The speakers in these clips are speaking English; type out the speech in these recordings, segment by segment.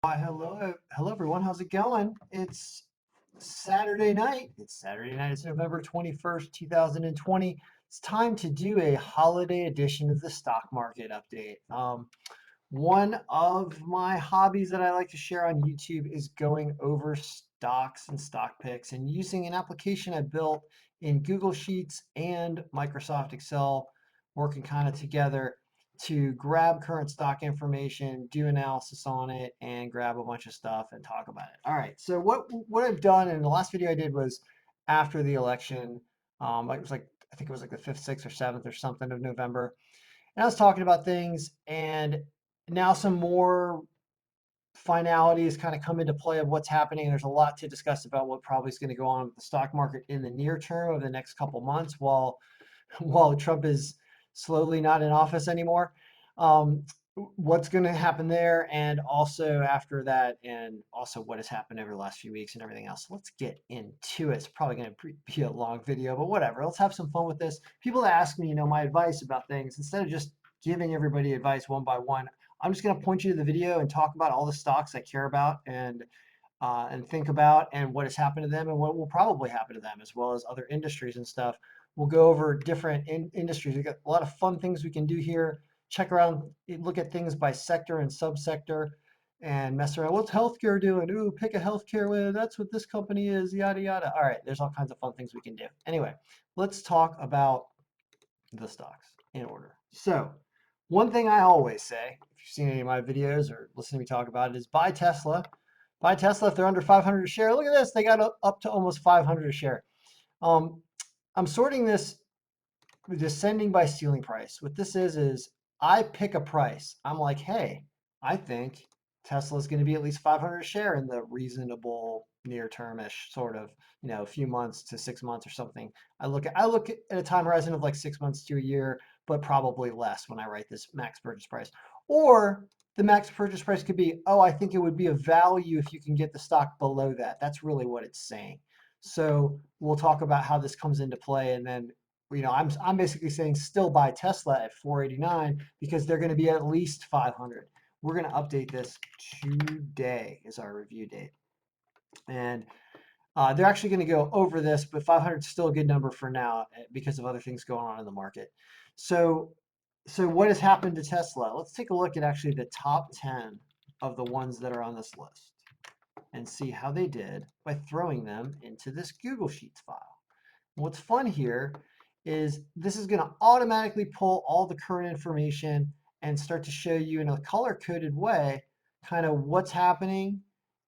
Hello everyone. How's it going? It's Saturday night. It's November 21st, 2020. It's time to do a holiday edition of the stock market update. One of my hobbies that I like to share on YouTube is going over stocks and stock picks and using an application I built in Google Sheets and Microsoft Excel, working kind of together to grab current stock information, do analysis on it, and grab a bunch of stuff and talk about it. All right. So what I've done in the last video I did was after the election. It was like I think it was like the 5th, 6th, or 7th or something of November. And I was talking about things, and now some more finalities kind of come into play of what's happening. There's a lot to discuss about what probably is going to go on with the stock market in the near term over the next couple months while Trump is slowly not in office anymore. Um, what's going to happen there, and also after that, and also what has happened over the last few weeks and everything else. So let's get into it. It's probably going to be a long video, but whatever. Let's have some fun with this. People ask me, my advice about things. Instead of just giving everybody advice one by one, I'm just going to point you to the video and talk about all the stocks I care about and think about and what has happened to them and what will probably happen to them, as well as other industries and stuff. We'll go over different industries. We've got a lot of fun things we can do here. Check around, look at things by sector and subsector, and mess around. What's healthcare doing? Ooh, pick a healthcare one. That's what this company is, yada, yada. All right, there's all kinds of fun things we can do. Anyway, let's talk about the stocks in order. So, one thing I always say, if you've seen any of my videos or listen to me talk about it, is buy Tesla. Buy Tesla if they're under 500 a share. Look at this, they got up to almost 500 a share. Um, I'm sorting this descending by ceiling price. What this is I pick a price. I'm like, hey, I think Tesla is going to be at least 500 a share in the reasonable near termish sort of, a few months to 6 months or something. I look at a time horizon of like 6 months to a year, but probably less when I write this max purchase price. Or the max purchase price could be, oh, I think it would be a value if you can get the stock below that. That's really what it's saying. So we'll talk about how this comes into play, and then I'm basically saying still buy Tesla at 489 because they're going to be at least 500. We're going to update this today is our review date, and they're actually going to go over this, but 500 is still a good number for now because of other things going on in the market. So, so what has happened to Tesla? Let's take a look at actually the top 10 of the ones that are on this list and see how they did by throwing them into this Google Sheets file. What's fun here is this is going to automatically pull all the current information and start to show you in a color-coded way kind of what's happening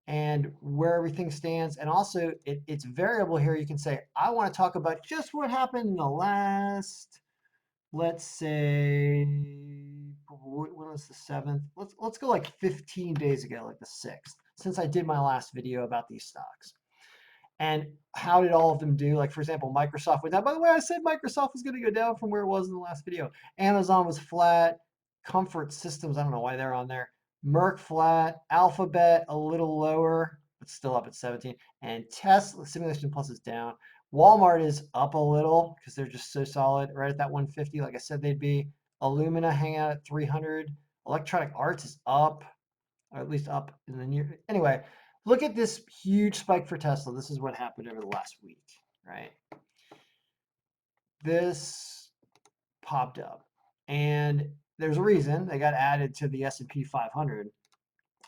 and where everything stands. And also it's variable here. You can say, I want to talk about just what happened in the last, let's say, when was the 7th? Let's go like 15 days ago, like the 6th, since I did my last video about these stocks. And how did all of them do? Like, for example, Microsoft went down. By the way, I said Microsoft was going to go down from where it was in the last video. Amazon was flat. Comfort Systems, I don't know why they're on there. Merck flat. Alphabet a little lower, but still up at 17. And Tesla, Simulation Plus is down. Walmart is up a little because they're just so solid, right at that 150, like I said they'd be. Illumina hang out at 300. Electronic Arts is up, or at least up in the near. Anyway, look at this huge spike for Tesla. This is what happened over the last week, right? This popped up, and there's a reason they got added to the S&P 500.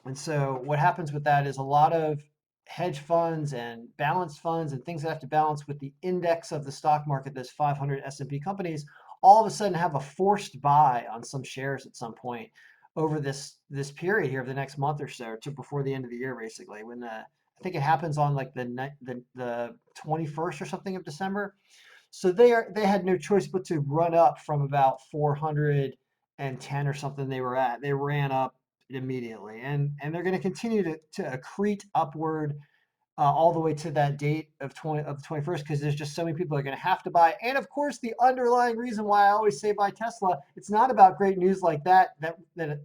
And so what happens with that is a lot of hedge funds and balanced funds and things that have to balance with the index of the stock market, those 500 S&P companies, all of a sudden have a forced buy on some shares at some point over this period here of the next month or so to before the end of the year, basically. When I think it happens on like the 21st or something of December. So they had no choice but to run up from about 410 or something they were at. They ran up immediately, and they're going to continue to accrete upward all the way to that date of the 21st, because there's just so many people are going to have to buy. And of course, the underlying reason why I always say buy Tesla, it's not about great news like that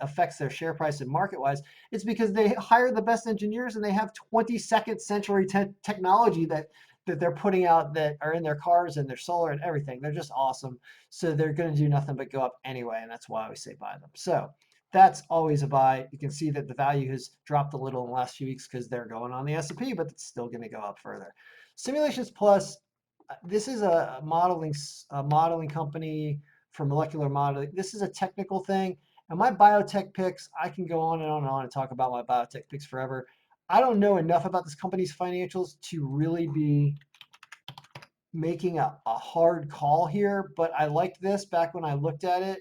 affects their share price and market wise. It's because they hire the best engineers and they have 22nd century technology that they're putting out that are in their cars and their solar and everything. They're just awesome. So they're going to do nothing but go up anyway. And that's why I always say buy them. So that's always a buy. You can see that the value has dropped a little in the last few weeks because they're going on the S&P, but it's still going to go up further. Simulations Plus, this is a modeling company for molecular modeling. This is a technical thing. And my biotech picks, I can go on and on and on and talk about my biotech picks forever. I don't know enough about this company's financials to really be making a hard call here, but I liked this back when I looked at it.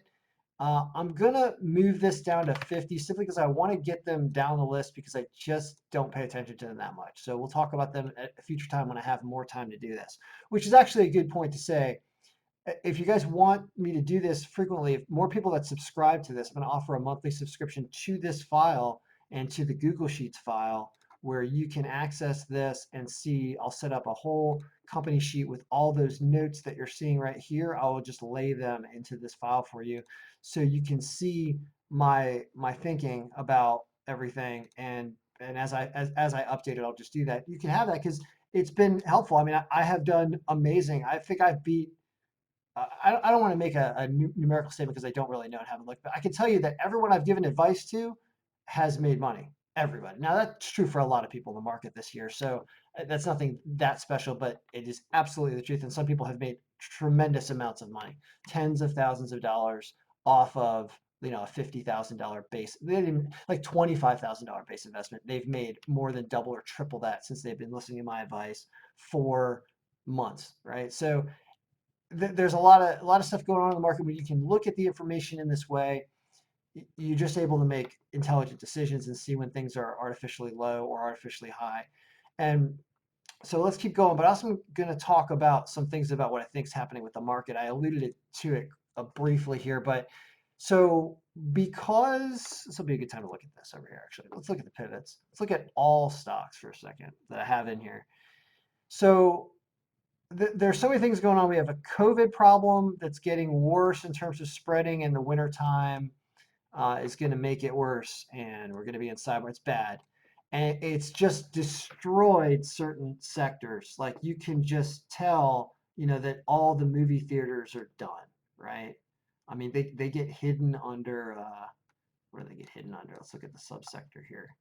I'm gonna move this down to 50 simply because I want to get them down the list because I just don't pay attention to them that much. So we'll talk about them at a future time when I have more time to do this, which is actually a good point to say. If you guys want me to do this frequently, if more people that subscribe to this, I'm going to offer a monthly subscription to this file and to the Google Sheets file where you can access this and see. I'll set up a whole company sheet with all those notes that you're seeing right here. I will just lay them into this file for you so you can see my thinking about everything. And as I update it, I'll just do that. You can have that because it's been helpful. I mean, I have done amazing. I think I've beat I don't want to make a numerical statement because I don't really know and haven't looked, but I can tell you that everyone I've given advice to has made money. Everybody. Now that's true for a lot of people in the market this year. So that's nothing that special, but it is absolutely the truth. And some people have made tremendous amounts of money, tens of thousands of dollars off of a $50,000 base. They didn't even, like $25,000 base investment. They've made more than double or triple that since they've been listening to my advice for months, right? So there's a lot of stuff going on in the market when you can look at the information in this way. You're just able to make intelligent decisions and see when things are artificially low or artificially high. And so let's keep going. But also I'm going to talk about some things about what I think is happening with the market. I alluded to it briefly here, but so because this will be a good time to look at this over here. Actually, let's look at the pivots. Let's look at all stocks for a second that I have in here. So there's so many things going on. We have a COVID problem that's getting worse in terms of spreading in the wintertime. Is going to make it worse, and we're going to be inside where it's bad. And it's just destroyed certain sectors. Like you can just tell, that all the movie theaters are done, right? I mean, they get hidden under, where do they get hidden under? Let's look at the subsector here.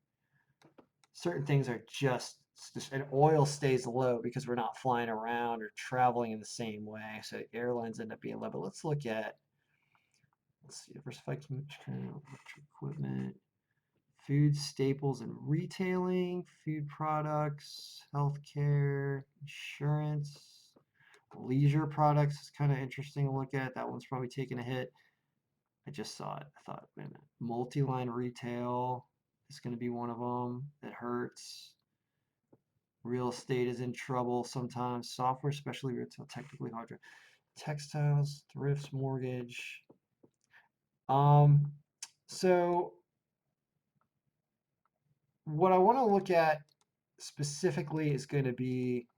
Certain things are just and oil stays low because we're not flying around or traveling in the same way. So airlines end up being low. But let's see, diversified electric equipment, food staples and retailing, food products, healthcare, insurance, leisure products is kind of interesting to look at. That one's probably taking a hit. I just saw it. I thought, wait a minute, multi-line retail is going to be one of them that hurts. Real estate is in trouble sometimes. Software, especially retail, technically hard. Textiles, thrifts, mortgage. Um, so what I want to look at specifically is going to be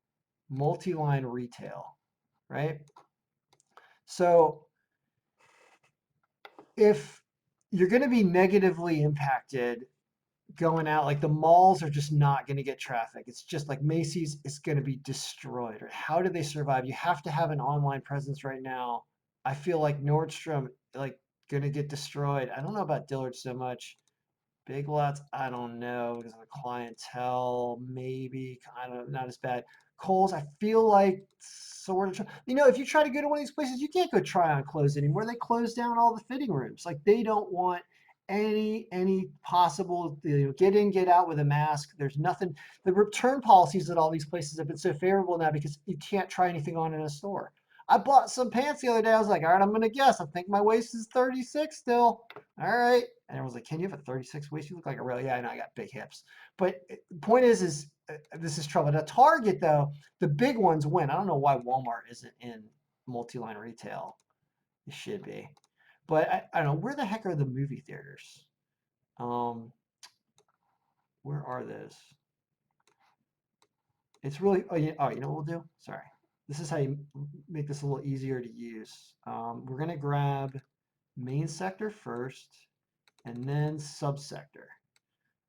multi-line retail, right? So if you're going to be negatively impacted going out, like the malls are just not going to get traffic. It's just like Macy's is going to be destroyed. Or how do they survive? You have to have an online presence right now. I feel like Nordstrom, like, going to get destroyed. I don't know about Dillard so much. Big Lots, I don't know because of the clientele, maybe. I don't know, not as bad. Kohl's, I feel like sort of. If you try to go to one of these places, you can't go try on clothes anymore. They close down all the fitting rooms. Like they don't want any possible get in, get out with a mask. There's nothing. The return policies at all these places have been so favorable now because you can't try anything on in a store. I bought some pants the other day. I was like, all right, I'm gonna guess. I think my waist is 36 still. All right. And everyone's like, can you have a 36 waist? You look like a real, yeah, I know I got big hips. But the point is this is trouble. Now, Target, though, the big ones win. I don't know why Walmart isn't in multi-line retail. It should be. But I don't know. Where the heck are the movie theaters? Where are those? It's really, you know what we'll do? Sorry. This is how you make this a little easier to use. We're going to grab main sector first and then subsector.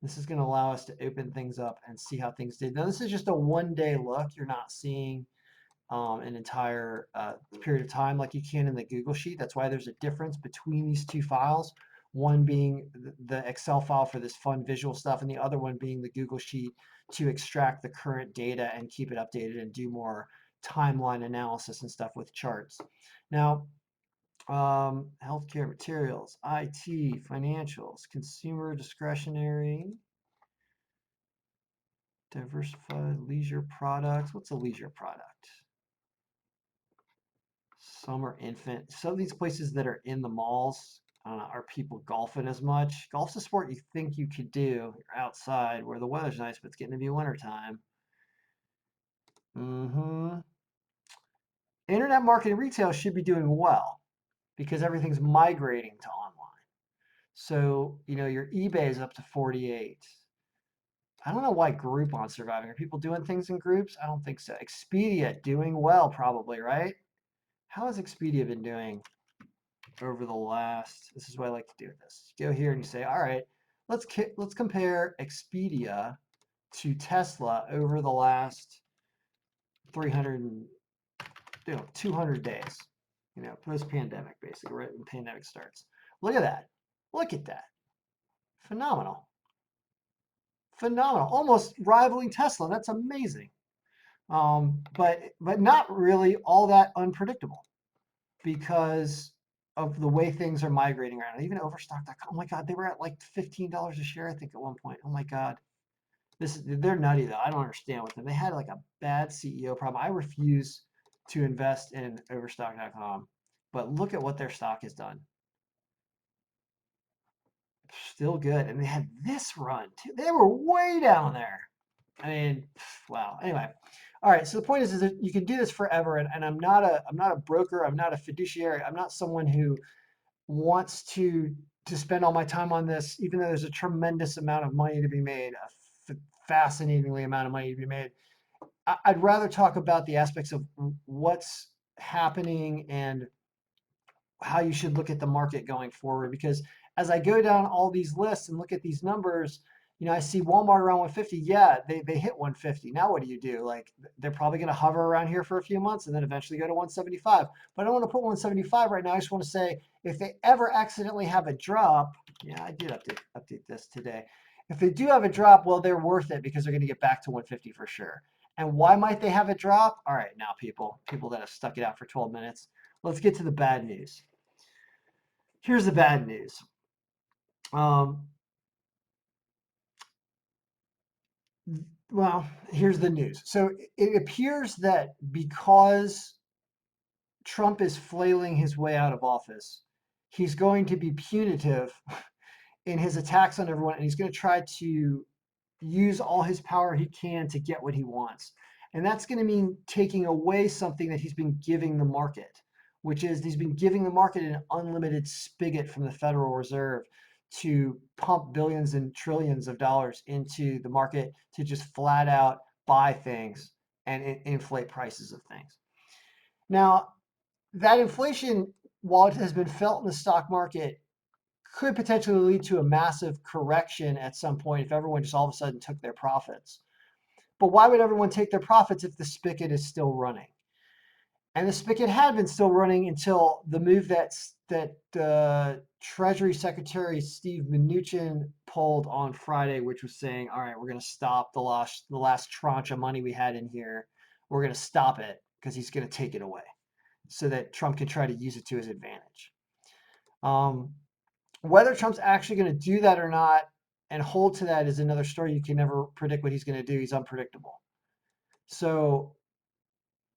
This is going to allow us to open things up and see how things did. Now, this is just a one-day look. You're not seeing an entire period of time like you can in the Google Sheet. That's why there's a difference between these two files. one being the Excel file for this fun visual stuff, and the other one being the Google Sheet to extract the current data and keep it updated and do more timeline analysis and stuff with charts. Now, healthcare materials, IT, financials, consumer discretionary, diversified leisure products. What's a leisure product? Summer infant. Some of these places that are in the malls, are people golfing as much? Golf's a sport you think you could do. You're outside where the weather's nice, but it's getting to be wintertime. Mm-hmm. Internet marketing retail should be doing well because everything's migrating to online. So, your eBay is up to 48. I don't know why Groupon's surviving. Are people doing things in groups? I don't think so. Expedia doing well, probably, right? How has Expedia been doing over the last? This is what I like to do with this. You go here and you say, all right, let's compare Expedia to Tesla over the last 300 200 days. Post-pandemic, basically, right when the pandemic starts. Look at that. Look at that. Phenomenal. Phenomenal. Almost rivaling Tesla. That's amazing. But not really all that unpredictable because of the way things are migrating around. Even Overstock.com. Oh my God, they were at like $15 a share, I think, at one point. Oh my God. They're nutty though. I don't understand with them. They had like a bad CEO problem. I refuse to invest in Overstock.com. But look at what their stock has done. Still good. And they had this run too. They were way down there. I mean, wow. Anyway, all right. So the point is that you can do this forever, and I'm not a broker. I'm not a fiduciary. I'm not someone who wants to spend all my time on this, even though there's a tremendous amount of money to be made, fascinatingly amount of money to be made. I'd rather talk about the aspects of what's happening and how you should look at the market going forward. Because as I go down all these lists and look at these numbers, I see Walmart around 150. Yeah, they hit 150. Now what do you do? Like they're probably going to hover around here for a few months and then eventually go to 175. But I don't want to put 175 right now. I just want to say if they ever accidentally have a drop, yeah, I did update this today. If they do have a drop, well, they're worth it because they're going to get back to 150 for sure. And why might they have a drop? All right, now people that have stuck it out for 12 minutes. Let's get to the bad news. Here's the bad news. Um, well, here's the news. So it appears that because Trump is flailing his way out of office, he's going to be punitive in his attacks on everyone, and he's going to try to use all his power he can to get what he wants. And that's going to mean taking away something that he's been giving the market, which is he's been giving the market an unlimited spigot from the Federal Reserve to pump billions and trillions of dollars into the market to just flat out buy things and inflate prices of things. Now, that inflation, while it has been felt in the stock market, could potentially lead to a massive correction at some point if everyone just all of a sudden took their profits. But why would everyone take their profits if the spigot is still running? And the spigot had been still running until the move that Treasury Secretary Steve Mnuchin pulled on Friday, which was saying, all right, we're going to stop the last tranche of money we had in here. We're going to stop it because he's going to take it away so that Trump can try to use it to his advantage. Whether Trump's actually going to do that or not and hold to that is another story. You can never predict what he's going to do. He's unpredictable. So,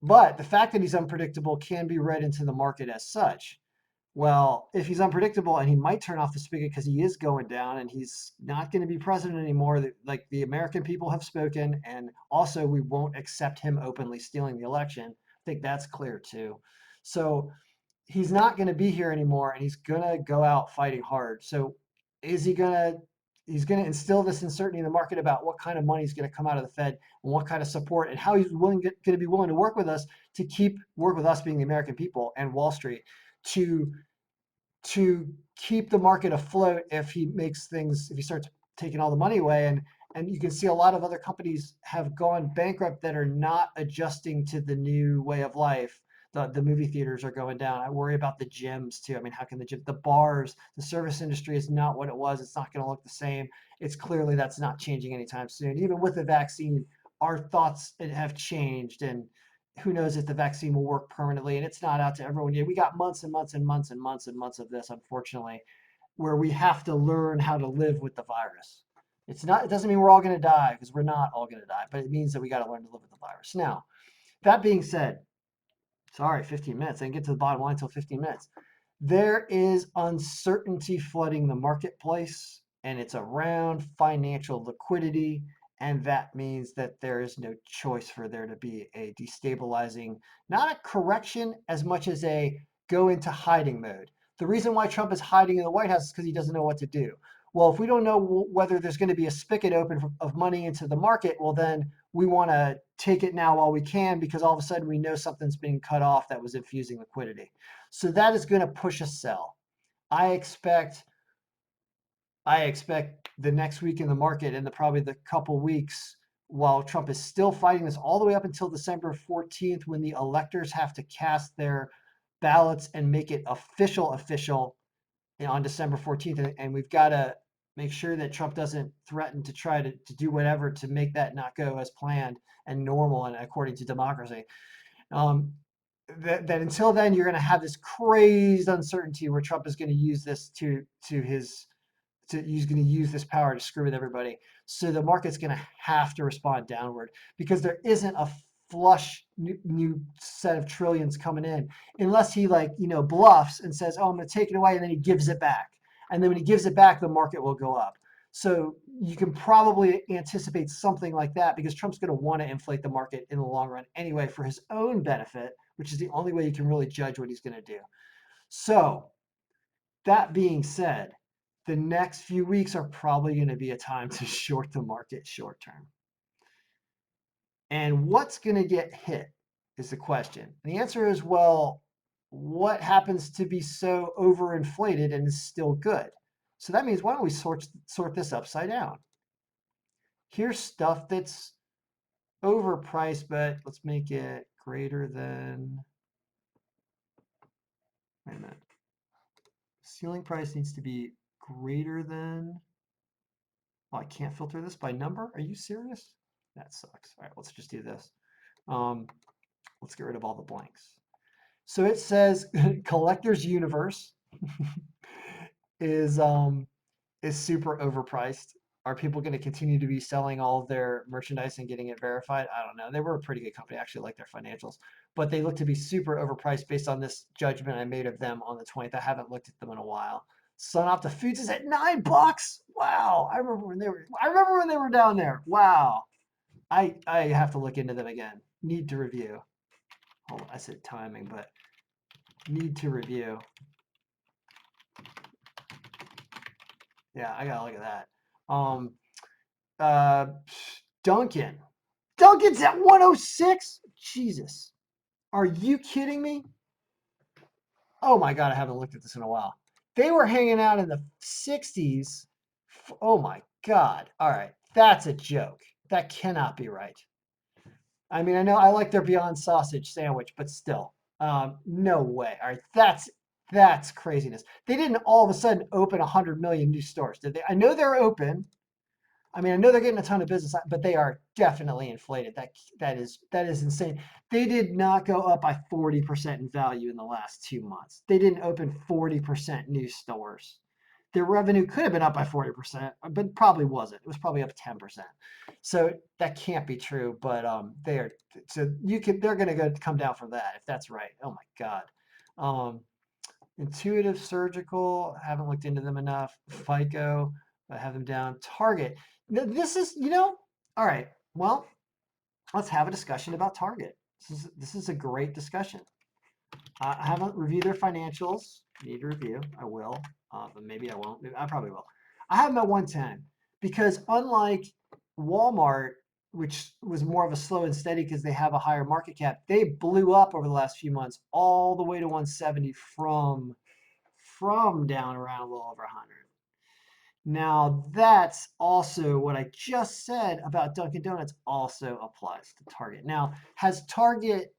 but the fact that he's unpredictable can be read into the market as such. Well, if he's unpredictable and he might turn off the spigot because he is going down and he's not going to be president anymore, like the American people have spoken, and also we won't accept him openly stealing the election. I think that's clear too. So he's not going to be here anymore and he's going to go out fighting hard. So is he's going to instill this uncertainty in the market about what kind of money is going to come out of the Fed and what kind of support and how he's going to be willing to work with us to work with us being the American people and Wall Street to keep the market afloat if he starts taking all the money away. And you can see a lot of other companies have gone bankrupt that are not adjusting to the new way of life. The movie theaters are going down. I worry about the gyms too. I mean, how can the bars, the service industry is not what it was. It's not going to look the same. It's clearly that's not changing anytime soon. Even with the vaccine, our thoughts have changed, and who knows if the vaccine will work permanently. And it's not out to everyone yet. We got months and months and months and months and months of this, unfortunately, where we have to learn how to live with the virus. It's not, it doesn't mean we're all going to die, because we're not all going to die, but it means that we got to learn to live with the virus. Now, that being said, sorry, 15 minutes. I didn't get to the bottom line until 15 minutes. There is uncertainty flooding the marketplace, and it's around financial liquidity. And that means that there is no choice for there to be a destabilizing, not a correction as much as a go into hiding mode. The reason why Trump is hiding in the White House is because he doesn't know what to do. Well, if we don't know whether there's going to be a spigot open of money into the market, well, then we want to take it now while we can, because all of a sudden we know something's being cut off that was infusing liquidity. So that is going to push a sell. I expect the next week in the market and probably the couple weeks while Trump is still fighting this all the way up until December 14th, when the electors have to cast their ballots and make it official on December 14th. And we've got to make sure that Trump doesn't threaten to try to do whatever to make that not go as planned and normal and according to democracy. That until then, you're going to have this crazed uncertainty where Trump is going to use this he's going to use this power to screw with everybody. So the market's going to have to respond downward, because there isn't a flush new set of trillions coming in, unless he bluffs and says, oh, I'm going to take it away, and then he gives it back. And then when he gives it back, the market will go up. So you can probably anticipate something like that, because Trump's going to want to inflate the market in the long run anyway for his own benefit, which is the only way you can really judge what he's going to do. So that being said, the next few weeks are probably going to be a time to short the market short term. And what's going to get hit is the question. And the answer is, well, what happens to be so overinflated and is still good? So that means, why don't we sort this upside down? Here's stuff that's overpriced, but let's make it greater than, wait a minute. Ceiling price needs to be greater than, oh, I can't filter this by number? Are you serious? That sucks. All right, let's just do this. Let's get rid of all the blanks. So it says collector's universe is super overpriced. Are people going to continue to be selling all of their merchandise and getting it verified? I don't know. They were a pretty good company. I actually like their financials, but they look to be super overpriced based on this judgment I made of them on the 20th. I haven't looked at them in a while. SunOpta Foods is at $9. Wow. I remember when they were down there. Wow. I have to look into them again. Need to review. Hold on, I said timing, but need to review. Yeah, I gotta look at that. Uh, Dunkin'. Dunkin's at 106? Jesus. Are you kidding me? Oh my God, I haven't looked at this in a while. They were hanging out in the 60s. Oh my God. All right. That's a joke. That cannot be right. I mean, I know I like their Beyond Sausage sandwich, but still, no way. All right. That's craziness. They didn't all of a sudden open 100 million new stores, did they? I know they're open. I mean, I know they're getting a ton of business, but they are definitely inflated. That is insane. They did not go up by 40% in value in the last 2 months. They didn't open 40% new stores. Their revenue could have been up by 40%, but probably wasn't. It was probably up 10%. So that can't be true. But they're gonna come down for that if that's right. Oh my God. Intuitive Surgical, haven't looked into them enough. FICO, I have them down. Target. This is, all right. Well, let's have a discussion about Target. This is a great discussion. I haven't reviewed their financials. Need to review. I will, but maybe I won't. I probably will. I have them at 110 because, unlike Walmart, which was more of a slow and steady because they have a higher market cap, they blew up over the last few months all the way to 170 from down around a little over 100. Now, that's also what I just said about Dunkin' Donuts also applies to Target. Now, has Target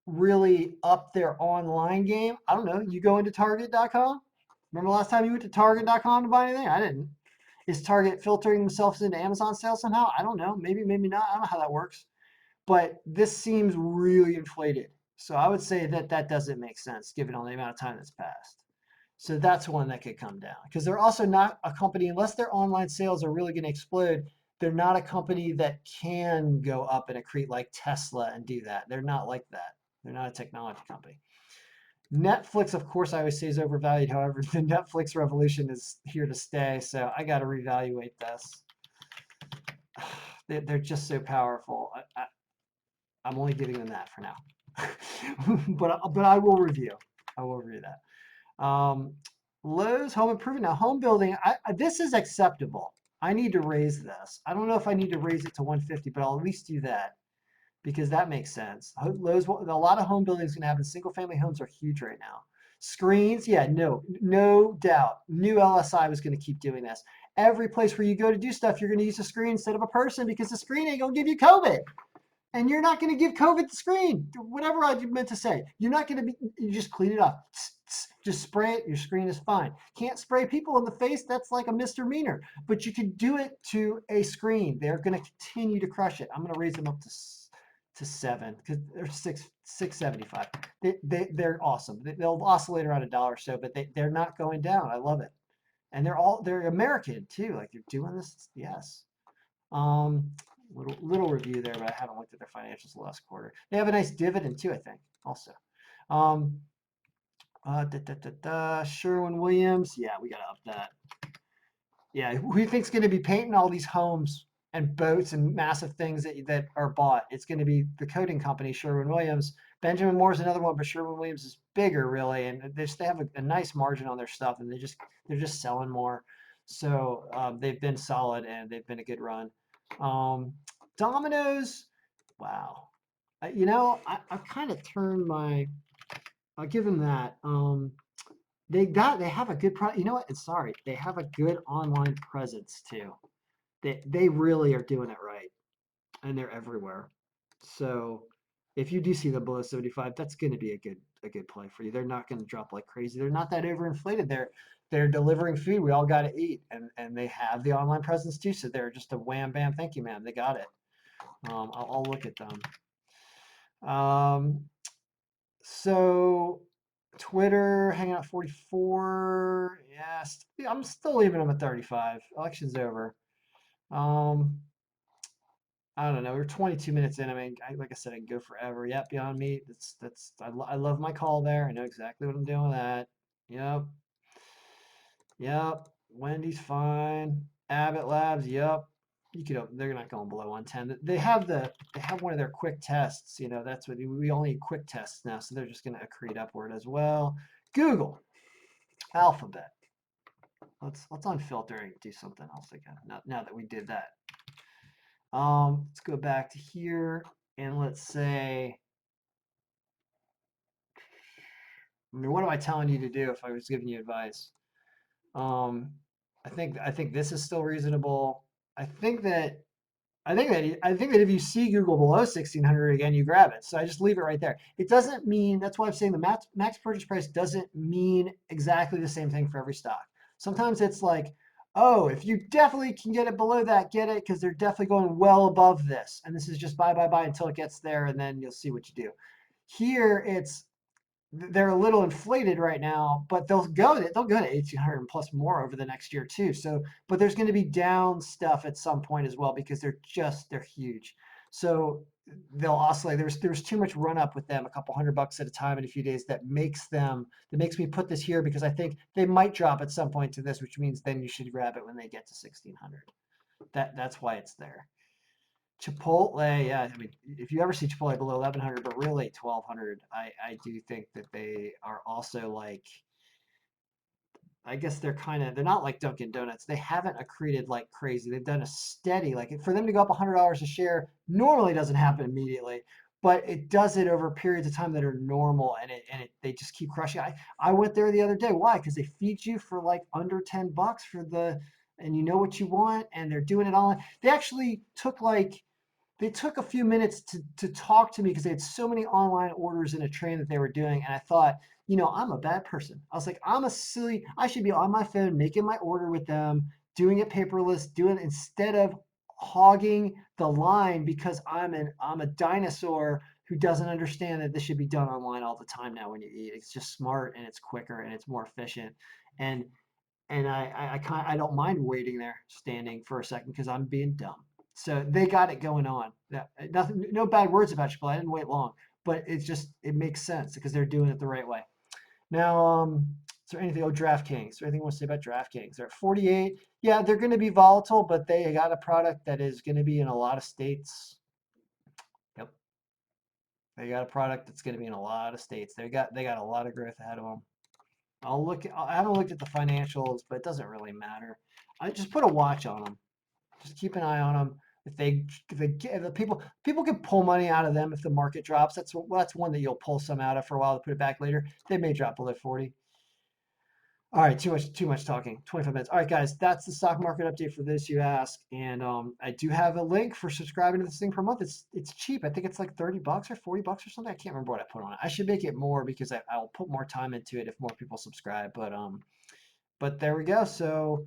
really up their online game. I don't know. You go into Target.com? Remember last time you went to Target.com to buy anything? I didn't. Is Target filtering themselves into Amazon sales somehow? I don't know. Maybe, maybe not. I don't know how that works. But this seems really inflated. So I would say that that doesn't make sense given all the amount of time that's passed. So that's one that could come down because they're also not a company, unless their online sales are really going to explode, they're not a company that can go up and accrete like Tesla and do that. They're not like that. They're not a technology company. Netflix, of course, I always say is overvalued. However, the Netflix revolution is here to stay. So I got to reevaluate this. They're just so powerful. I'm only giving them that for now. but I will review. I will review that. Lowe's home improvement. Now, home building, this is acceptable. I need to raise this. I don't know if I need to raise it to 150, but I'll at least do that because that makes sense. Lowe's, a lot of home building is going to happen. Single family homes are huge right now. Screens, yeah, no doubt. New LSI was going to keep doing this. Every place where you go to do stuff, you're going to use a screen instead of a person because the screen ain't going to give you COVID. And you're not going to give COVID the screen. Whatever I meant to say. You're not going to be, you just clean it up. Just spray it. Your screen is fine. Can't spray people in the face. That's like a misdemeanor. But you can do it to a screen. They're going to continue to crush it. I'm going to raise them up to 7 because they're 6.75. They're awesome. They'll oscillate around $1 or so, but they're not going down. I love it. And they're American too. Like they're doing this. Yes. Um, little review there, but I haven't looked at their financials the last quarter. They have a nice dividend too, I think. Also, um, Sherwin-Williams. Yeah, we gotta up that. Yeah, who do you think's going to be painting all these homes and boats and massive things that are bought? It's going to be the coating company, Sherwin-Williams. Benjamin Moore's another one, but Sherwin-Williams is bigger, really, and they have a nice margin on their stuff, and they're just selling more. So they've been solid and they've been a good run. Domino's, wow. I've kind of turned my. I'll give them that. They have a good product. You know what? And sorry, they have a good online presence too. They really are doing it right, and they're everywhere. So if you do see them below 75, that's going to be a good play for you. They're not going to drop like crazy. They're not that overinflated. They're delivering food. We all got to eat, and they have the online presence too. So they're just a wham bam, thank you, ma'am. They got it. I'll look at them. Um, so Twitter hanging out 44. Yeah, I'm still leaving them at 35. Election's over. Um, I don't know. We're 22 minutes in. I mean, like I said, I can go forever. Yep, Beyond Meat. I love my call there. I know exactly what I'm doing with that. Yep, yep. Wendy's fine. Abbott Labs. Yep. They're not going below 110. They have one of their quick tests. That's what we only need quick tests now, so they're just going to accrete upward as well. Google, Alphabet. Let's unfilter and do something else again. Now that we did that. Let's go back to here and let's say, I mean, what am I telling you to do if I was giving you advice? Um, I think this is still reasonable. I think that I think that if you see Google below 1600 again, you grab it. So I just leave it right there. It doesn't mean that's why I'm saying the max purchase price doesn't mean exactly the same thing for every stock. Sometimes it's like, oh, if you definitely can get it below that, get it because they're definitely going well above this, and this is just buy until it gets there, and then you'll see what you do. Here, they're a little inflated right now, but they'll go to 1800 plus more over the next year too. So, but there's going to be down stuff at some point as well because they're huge. So they'll oscillate. There's too much run up with them, a couple $100 at a time in a few days that makes me put this here because I think they might drop at some point to this, which means then you should grab it when they get to 1600. That's why it's there. Chipotle, yeah. I mean, if you ever see Chipotle below 1100, but really 1200, I do think that they are also like, I guess they're not like Dunkin' Donuts. They haven't accreted like crazy. They've done a steady, like for them to go up $100 a share normally doesn't happen immediately, but it does it over periods of time that are normal, and they just keep crushing. I went there the other day. Why? Because they feed you for like under $10 and you know what you want, and they're doing it all. They actually took like they took a few minutes to talk to me because they had so many online orders in a train that they were doing. And I thought, I'm a bad person. I was like, I should be on my phone making my order with them, doing it paperless, doing instead of hogging the line because I'm a dinosaur who doesn't understand that this should be done online all the time now when you eat. It's just smart and it's quicker and it's more efficient. And I don't mind waiting there, standing for a second because I'm being dumb. So they got it going on. Nothing, no bad words about Chipotle. I didn't wait long, but it makes sense because they're doing it the right way. Now, is there anything? Oh, DraftKings. Is there anything you want to say about DraftKings? They're at 48. Yeah, they're going to be volatile, but they got a product that is going to be in a lot of states. Yep, they got a product that's going to be in a lot of states. They got a lot of growth ahead of them. I haven't looked at the financials, but it doesn't really matter. I just put a watch on them. Just keep an eye on them. If the people can pull money out of them if the market drops. That's one that you'll pull some out of for a while to put it back later. They may drop below 40. All right, too much talking. 25 minutes. All right, guys, that's the stock market update for this you ask. And I do have a link for subscribing to this thing per month. It's cheap. I think it's like 30 bucks or 40 bucks or something. I can't remember what I put on it. I should make it more because I'll put more time into it if more people subscribe. But there we go. So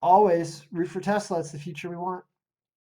always root for Tesla. It's the future we want.